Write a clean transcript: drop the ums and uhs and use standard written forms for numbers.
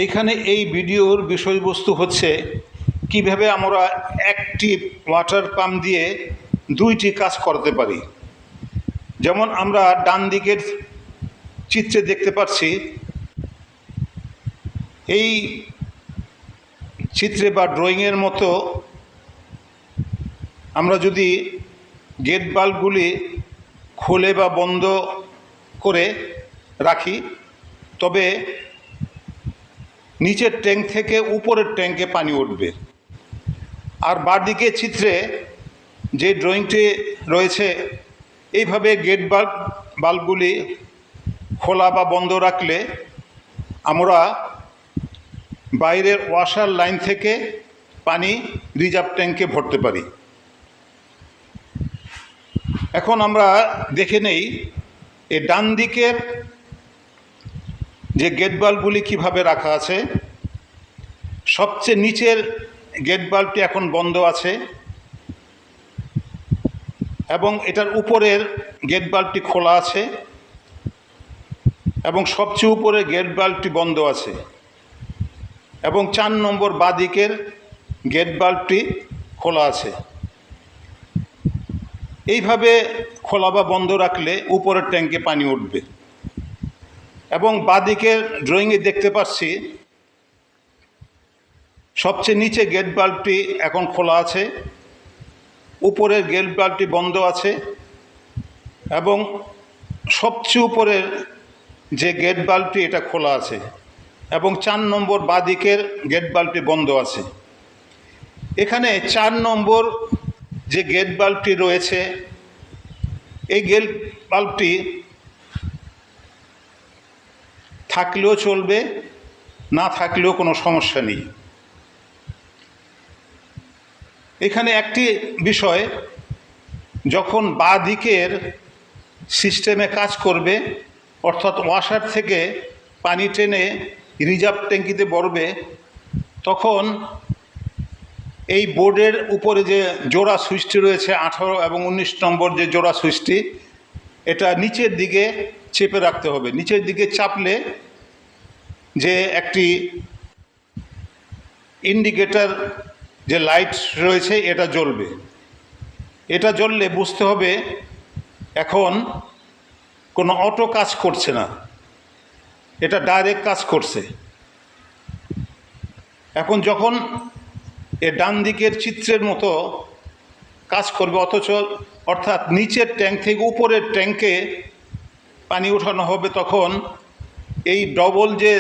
এইখানে এই ভিডিওর বিষয়বস্তু হচ্ছে কিভাবে আমরা একটি ওয়াটার পাম্প দিয়ে দুইটি কাজ করতে পারি। যেমন আমরা ডান দিকের চিত্রে দেখতে পাচ্ছি, এই চিত্রে বা ড্রয়িংয়ের মতো আমরা যদি গেট বাল্বগুলি খুলে বা বন্ধ করে রাখি, তবে নিচের ট্যাঙ্ক থেকে উপরের ট্যাঙ্কে পানি উঠবে। আর বাঁদিকে চিত্রে যে ড্রয়িংটি রয়েছে, এইভাবে গেট বাল্বগুলি খোলা বা বন্ধ রাখলে আমরা বাইরের ওয়াশার লাইন থেকে পানি রিজার্ভ ট্যাঙ্কে ভরতে পারি। এখন আমরা দেখে নেই এই ডান দিকের যে গেট বাল্বগুলি কীভাবে রাখা আছে। সবচেয়ে নিচের গেট বাল্বটি এখন বন্ধ আছে এবং এটার উপরের গেট বাল্বটি খোলা আছে এবং সবচেয়ে উপরে গেট বাল্বটি বন্ধ আছে এবং 4 নম্বর বাঁদিকের গেট বাল্বটি খোলা আছে। এইভাবে খোলা বা বন্ধ রাখলে উপরের ট্যাঙ্কে পানি উঠবে। এবং বাঁদিকের ড্রয়িংয়ে দেখতে পাচ্ছি সবচেয়ে নিচে গেট বাল্বটি এখন খোলা আছে, উপরের গেট বাল্বটি বন্ধ আছে এবং সবচেয়ে উপরের যে গেট বাল্বটি এটা খোলা আছে এবং 4 নম্বর বাঁদিকের গেট বাল্বটি বন্ধ আছে। এখানে 4 নম্বর যে গেট বাল্বটি রয়েছে, এই গেট বাল্বটি থাকলেও চলবে, না থাকলেও কোনো সমস্যা নেই। এখানে একটি বিষয়, যখন বাঁদিকের সিস্টেমে কাজ করবে, অর্থাৎ ওয়াশার থেকে পানি টেনে রিজার্ভ ট্যাঙ্কিতে ভরবে, তখন এই বোর্ডের উপরে যে জোড়া সুইচটি রয়েছে 18 এবং 19 নম্বর যে জোড়া সুইচটি, এটা নিচের দিকে চেপে রাখতে হবে। নিচের দিকে চাপলে যে একটি ইন্ডিকেটর যে লাইট রয়েছে এটা জ্বলবে। এটা জ্বললে বুঝতে হবে এখন কোনো অটো কাজ করছে না, এটা ডাইরেক্ট কাজ করছে। এখন যখন এ ডান দিকের চিত্রের মতো কাজ করবে, অর্থাৎ নিচের ট্যাঙ্ক থেকে উপরের ট্যাঙ্কে পানি ওঠানো হবে, তখন এই ডবল যে